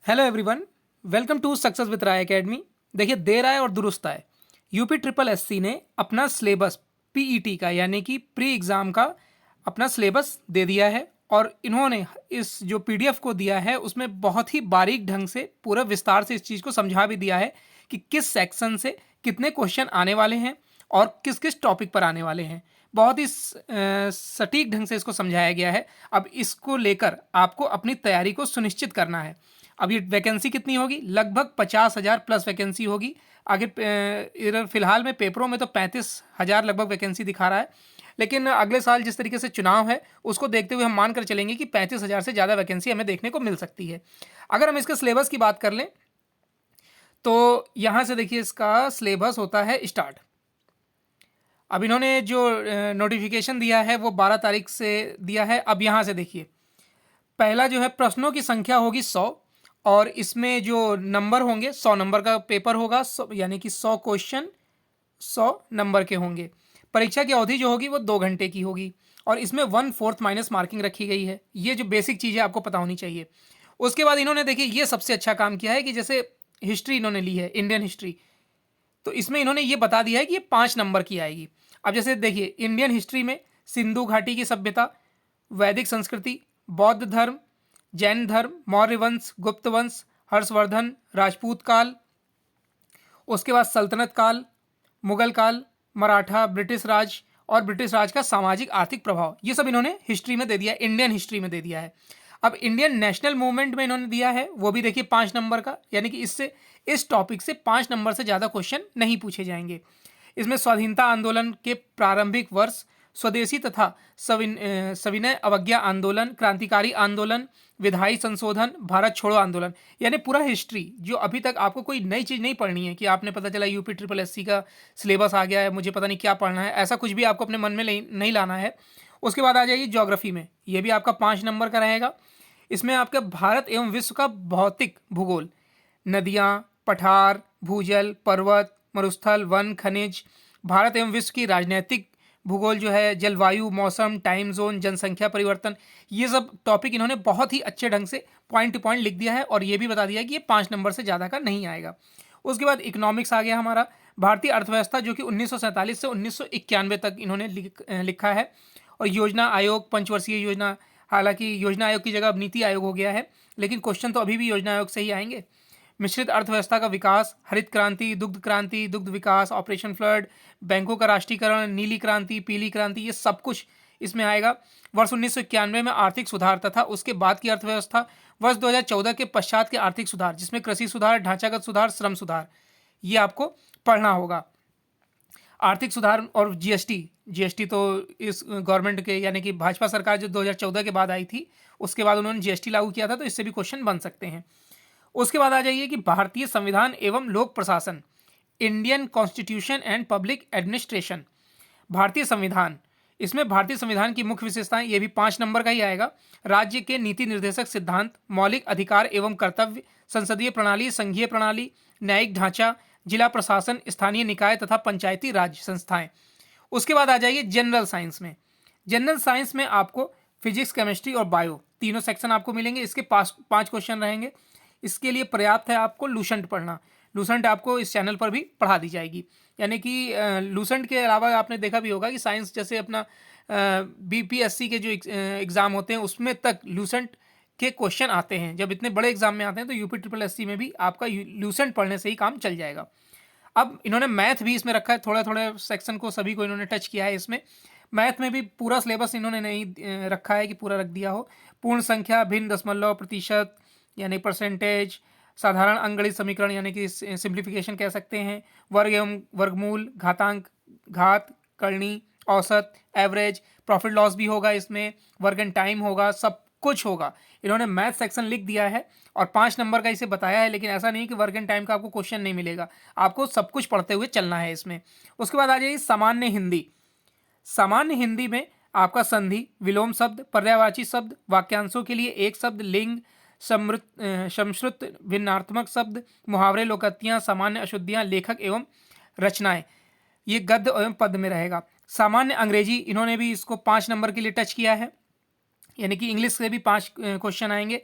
Hello everyone, welcome to success with Rai academy. देखिए, देर आए और दुरुस्त आए। यूपी ट्रिपल एससी ने अपना सिलेबस पीईटी का यानी कि प्री एग्ज़ाम का अपना सिलेबस दे दिया है और इन्होंने इस जो पीडीएफ को दिया है उसमें बहुत ही बारीक ढंग से पूरा विस्तार से इस चीज़ को समझा भी दिया है कि किस सेक्शन से कितने क्वेश्चन आने वाले हैं और किस किस टॉपिक पर आने वाले हैं। बहुत ही सटीक ढंग से इसको समझाया गया है। अब इसको लेकर आपको अपनी तैयारी को सुनिश्चित करना है। अब ये वैकेंसी कितनी होगी? लगभग 50,000 प्लस वैकेंसी होगी। आगे इधर फिलहाल में पेपरों में तो 35,000 लगभग वैकेंसी दिखा रहा है, लेकिन अगले साल जिस तरीके से चुनाव है उसको देखते हुए हम मानकर चलेंगे कि 35,000 से ज़्यादा वैकेंसी हमें देखने को मिल सकती है। अगर हम इसके सिलेबस की बात कर लें तो यहाँ से देखिए, इसका सिलेबस होता है स्टार्ट। अब इन्होंने जो नोटिफिकेशन दिया है वो 12 तारीख से दिया है। अब यहाँ से देखिए, पहला जो है प्रश्नों की संख्या होगी 100 और इसमें जो नंबर होंगे 100 नंबर का पेपर होगा, यानी कि 100 क्वेश्चन 100 नंबर के होंगे। परीक्षा की अवधि जो होगी वो 2 घंटे की होगी और इसमें 1/4 माइनस मार्किंग रखी गई है। ये जो बेसिक चीज़ें आपको पता होनी चाहिए। उसके बाद इन्होंने देखिए ये सबसे अच्छा काम किया है कि जैसे हिस्ट्री इन्होंने ली है, इंडियन हिस्ट्री, तो इसमें इन्होंने ये बता दिया है कि ये 5 नंबर की आएगी। अब जैसे देखिए, इंडियन हिस्ट्री में सिंधु घाटी की सभ्यता, वैदिक संस्कृति, बौद्ध धर्म, जैन धर्म, मौर्य वंश, गुप्त वंश, हर्षवर्धन, राजपूत काल, उसके बाद सल्तनत काल, मुगल काल, मराठा, ब्रिटिश राज और ब्रिटिश राज का सामाजिक आर्थिक प्रभाव, ये सब इन्होंने हिस्ट्री में दे दिया है, इंडियन हिस्ट्री में दे दिया है। अब इंडियन नेशनल मूवमेंट में इन्होंने दिया है, वो भी देखिए 5 नंबर का, यानी कि इससे इस टॉपिक से 5 नंबर से ज़्यादा क्वेश्चन नहीं पूछे जाएंगे। इसमें स्वाधीनता आंदोलन के प्रारंभिक वर्ष, स्वदेशी तथा सविनय अवज्ञा आंदोलन, क्रांतिकारी आंदोलन, विधायी संशोधन, भारत छोड़ो आंदोलन, यानी पूरा हिस्ट्री जो अभी तक आपको कोई नई चीज़ नहीं पढ़नी है कि आपने पता चला यूपी ट्रिपल एससी का सिलेबस आ गया है, मुझे पता नहीं क्या पढ़ना है, ऐसा कुछ भी आपको अपने मन में नहीं लाना है। उसके बाद आ जाइए ज्योग्राफी में, ये भी आपका 5 नंबर का रहेगा। इसमें आपका भारत एवं विश्व का भौतिक भूगोल, नदियाँ, पठार, भूजल, पर्वत, मरुस्थल, वन, खनिज, भारत एवं विश्व की राजनीतिक भूगोल जो है, जलवायु, मौसम, टाइम जोन, जनसंख्या परिवर्तन, ये सब टॉपिक इन्होंने बहुत ही अच्छे ढंग से पॉइंट टू पॉइंट लिख दिया है और ये भी बता दिया है कि ये 5 नंबर से ज़्यादा का नहीं आएगा। उसके बाद इकोनॉमिक्स आ गया हमारा, भारतीय अर्थव्यवस्था जो कि 1947 से 1991 तक इन्होंने लिखा है। और योजना आयोग, पंचवर्षीय योजना, हालांकि योजना आयोग की जगह अब नीति आयोग हो गया है, लेकिन क्वेश्चन तो अभी भी योजना आयोग से ही आएंगे। मिश्रित अर्थव्यवस्था का विकास, हरित क्रांति, दुग्ध विकास, ऑपरेशन फ्लड, बैंकों का राष्ट्रीयकरण, नीली क्रांति, पीली क्रांति, ये सब कुछ इसमें आएगा। वर्ष 1991 में आर्थिक सुधार तथा उसके बाद की अर्थव्यवस्था, वर्ष 2014 के पश्चात के आर्थिक सुधार जिसमें कृषि सुधार, ढांचागत सुधार, श्रम सुधार, ये आपको पढ़ना होगा। आर्थिक सुधार और जीएसटी तो इस गवर्नमेंट के यानी कि भाजपा सरकार जो 2014 के बाद आई थी उसके बाद उन्होंने जीएसटी लागू किया था, तो इससे भी क्वेश्चन बन सकते हैं। उसके बाद आ जाइए कि भारतीय संविधान एवं लोक प्रशासन, Indian constitution and public administration, भारतीय संविधान, इसमें भारतीय संविधान की मुख्य विशेषताएं, ये भी 5 नंबर का ही आएगा। राज्य के नीति निर्देशक सिद्धांत, मौलिक अधिकार एवं कर्तव्य, संसदीय प्रणाली, संघीय प्रणाली, न्यायिक ढांचा, जिला प्रशासन, स्थानीय निकाय तथा पंचायती राज संस्थाएं। उसके बाद आ जाइए जनरल साइंस में। जनरल साइंस में आपको फिजिक्स, केमिस्ट्री और बायो तीनों सेक्शन आपको मिलेंगे। इसके 5 क्वेश्चन रहेंगे। इसके लिए पर्याप्त है आपको लूसेंट पढ़ना। लूसेंट आपको इस चैनल पर भी पढ़ा दी जाएगी, यानी कि लूसेंट के अलावा आपने देखा भी होगा कि साइंस जैसे अपना बीपीएससी के जो एग्ज़ाम होते हैं उसमें तक लूसेंट के क्वेश्चन आते हैं। जब इतने बड़े एग्जाम में आते हैं तो यूपी ट्रिपल एससी में भी आपका लूसेंट पढ़ने से ही काम चल जाएगा। अब इन्होंने मैथ भी इसमें रखा है, थोड़ा थोड़ा सेक्शन को सभी को इन्होंने टच किया है। इसमें मैथ में भी पूरा सिलेबस इन्होंने नहीं रखा है कि पूरा रख दिया हो। पूर्ण संख्या, भिन्न दशमलव, प्रतिशत यानी परसेंटेज, साधारण अंकगणित समीकरण यानी कि सिंप्लीफिकेशन कह सकते हैं, वर्ग एवं वर्गमूल, घातांक, घात, करनी, औसत, एवरेज, प्रॉफिट लॉस भी होगा इसमें, वर्क एंड टाइम होगा, सब कुछ होगा। इन्होंने मैथ सेक्शन लिख दिया है और 5 नंबर का इसे बताया है, लेकिन ऐसा नहीं कि वर्क एंड टाइम का आपको क्वेश्चन नहीं मिलेगा, आपको सब कुछ पढ़ते हुए चलना है इसमें। उसके बाद आ जाइए सामान्य हिंदी। सामान्य हिंदी में आपका संधि, विलोम शब्द, पर्यायवाची शब्द, वाक्यांशों के लिए एक शब्द, लिंग, समश्रुत भिन्नार्थमक शब्द, मुहावरे, लोकोक्तियाँ, सामान्य अशुद्धियाँ, लेखक एवं रचनाएं, ये गद्य एवं पद्य में रहेगा। सामान्य अंग्रेजी, इन्होंने भी इसको 5 नंबर के लिए टच किया है, यानी कि इंग्लिश से भी 5 क्वेश्चन आएंगे।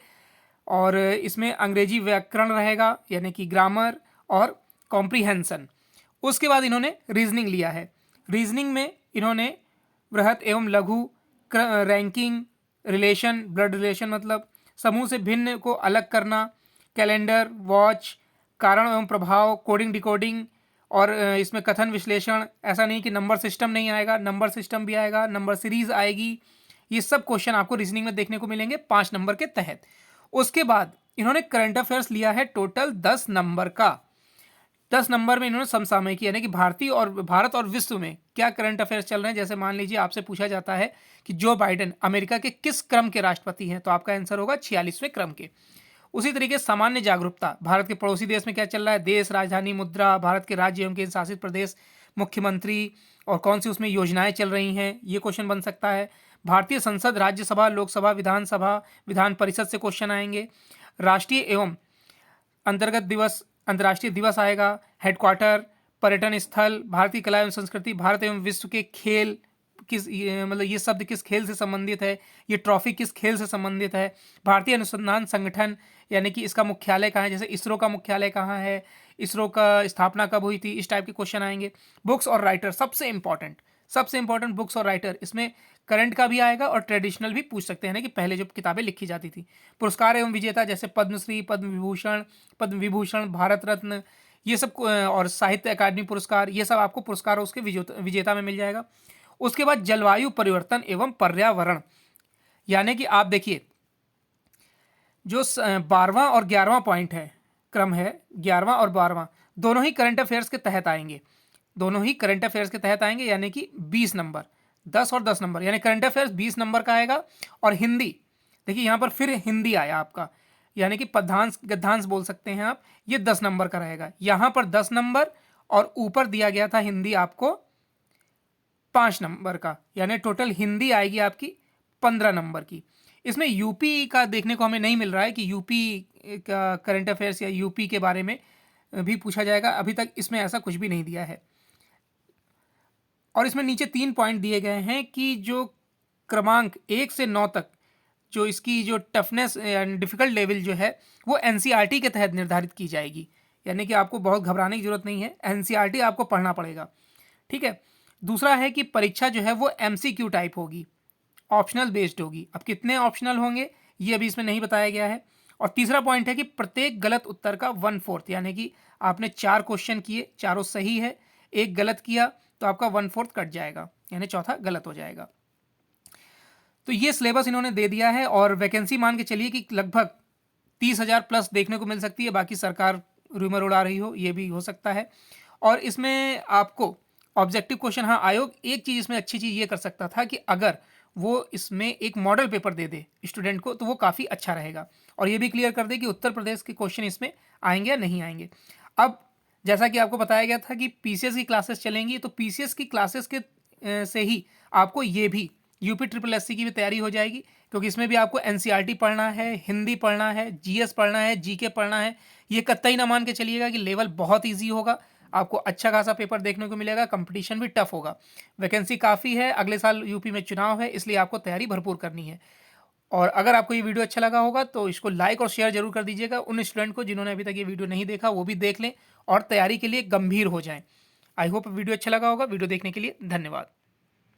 और इसमें अंग्रेजी व्याकरण रहेगा यानी कि ग्रामर और कॉम्प्रीहेंशन। उसके बाद इन्होंने रीजनिंग लिया है। रीजनिंग में इन्होंने बृहत एवं लघु, रैंकिंग, रिलेशन, ब्लड रिलेशन मतलब समूह से भिन्न को अलग करना, कैलेंडर, वॉच, कारण एवं प्रभाव, कोडिंग डिकोडिंग, और इसमें कथन विश्लेषण। ऐसा नहीं कि नंबर सिस्टम नहीं आएगा, नंबर सिस्टम भी आएगा, नंबर सीरीज आएगी। ये सब क्वेश्चन आपको रीजनिंग में देखने को मिलेंगे 5 नंबर के तहत। उसके बाद इन्होंने करंट अफेयर्स लिया है टोटल 10 नंबर का। 10 नंबर में इन्होंने समसामयिक यानी कि भारत और विश्व में क्या करंट अफेयर्स चल रहे हैं। जैसे मान लीजिए आपसे पूछा जाता है कि जो बाइडेन अमेरिका के किस क्रम के राष्ट्रपति हैं, तो आपका आंसर होगा 46वें क्रम के। उसी तरीके सामान्य जागरूकता, भारत के पड़ोसी देश में क्या चल रहा है, देश, राजधानी, मुद्रा, भारत के राज्य एवं केंद्र शासित प्रदेश, मुख्यमंत्री और कौन सी उसमें योजनाएं चल रही हैं, ये क्वेश्चन बन सकता है। भारतीय संसद, राज्यसभा, लोकसभा, विधानसभा, विधान परिषद से क्वेश्चन आएंगे। राष्ट्रीय एवं अंतर्गत दिवस, अंतर्राष्ट्रीय दिवस आएगा। हेडक्वार्टर, पर्यटन स्थल, भारतीय कला एवं संस्कृति, भारत एवं विश्व के खेल मतलब ये शब्द किस खेल से संबंधित है, ये ट्रॉफी किस खेल से संबंधित है। भारतीय अनुसंधान संगठन यानी कि इसका मुख्यालय कहाँ है, जैसे इसरो का मुख्यालय कहाँ है, इसरो का स्थापना कब हुई थी, इस टाइप के क्वेश्चन आएंगे। बुक्स और राइटर, सबसे इंपॉर्टेंट बुक्स और राइटर, इसमें करंट का भी आएगा और ट्रेडिशनल भी पूछ सकते हैं ना कि पहले जो किताबें लिखी जाती थी। पुरस्कार एवं विजेता जैसे पद्मश्री, पद्म विभूषण, भारत रत्न, ये सब और साहित्य अकादमी पुरस्कार, ये सब आपको पुरस्कार उसके विजेता में मिल जाएगा। उसके बाद जलवायु परिवर्तन एवं पर्यावरण, यानी कि आप देखिए जो 12वां और 11वां पॉइंट है, क्रम है 11वां और 12वां, दोनों ही करंट अफेयर्स के तहत आएंगे। यानी कि 20 नंबर, 10 और 10 नंबर, यानी करंट अफेयर्स 20 नंबर का आएगा। और हिंदी, देखिए यहाँ पर फिर हिंदी आया आपका, यानी कि पद्यांश गद्यांश बोल सकते हैं आप, ये 10 नंबर का रहेगा। यहाँ पर 10 नंबर और ऊपर दिया गया था हिंदी आपको 5 नंबर का, यानी टोटल हिंदी आएगी आपकी 15 नंबर की। इसमें यूपी का देखने को हमें नहीं मिल रहा है कि यूपी का करंट अफेयर्स या यूपी के बारे में भी पूछा जाएगा, अभी तक इसमें ऐसा कुछ भी नहीं दिया है। और इसमें नीचे 3 पॉइंट दिए गए हैं कि जो क्रमांक 1 से 9 तक जो इसकी जो टफनेस एंड डिफिकल्ट लेवल जो है वो एनसीईआरटी के तहत निर्धारित की जाएगी, यानी कि आपको बहुत घबराने की जरूरत नहीं है, एनसीईआरटी आपको पढ़ना पड़ेगा, ठीक है। दूसरा है कि परीक्षा जो है वो एमसीक्यू टाइप होगी, ऑप्शनल बेस्ड होगी। अब कितने ऑप्शनल होंगे ये अभी इसमें नहीं बताया गया है। और तीसरा पॉइंट है कि प्रत्येक गलत उत्तर का 1/4, यानी कि आपने 4 क्वेश्चन किए, चारों सही है, एक गलत किया तो आपका 1/4 कट जाएगा, यानी चौथा गलत हो जाएगा। तो ये सिलेबस इन्होंने दे दिया है। और वैकेंसी मान के चलिए कि लगभग 30,000 प्लस देखने को मिल सकती है, बाकी सरकार रूमर उड़ा रही हो, ये भी हो सकता है। और इसमें आपको ऑब्जेक्टिव क्वेश्चन, हाँ आयोग एक चीज़ इसमें अच्छी चीज़ ये कर सकता था कि अगर वो इसमें एक मॉडल पेपर दे दे स्टूडेंट को तो वो काफ़ी अच्छा रहेगा, और ये भी क्लियर कर दे कि उत्तर प्रदेश के क्वेश्चन इसमें आएंगे या नहीं आएंगे। अब जैसा कि आपको बताया गया था कि पीसीएस की क्लासेस चलेंगी, तो पीसीएस की क्लासेस के से ही आपको ये भी यूपी ट्रिपल एससी की भी तैयारी हो जाएगी, क्योंकि इसमें भी आपको एनसीईआरटी पढ़ना है, हिंदी पढ़ना है, जीएस पढ़ना है, जीके पढ़ना है। ये कतई ना मान के चलिएगा कि लेवल बहुत ईजी होगा, आपको अच्छा खासा पेपर देखने को मिलेगा, कंपटीशन भी टफ होगा। वैकेंसी काफ़ी है, अगले साल यूपी में चुनाव है, इसलिए आपको तैयारी भरपूर करनी है। और अगर आपको ये वीडियो अच्छा लगा होगा तो इसको लाइक और शेयर जरूर कर दीजिएगा उन स्टूडेंट को जिन्होंने अभी तक ये वीडियो नहीं देखा, वो भी देख लें और तैयारी के लिए गंभीर हो जाएं। आई होप वीडियो अच्छा लगा होगा। वीडियो देखने के लिए धन्यवाद।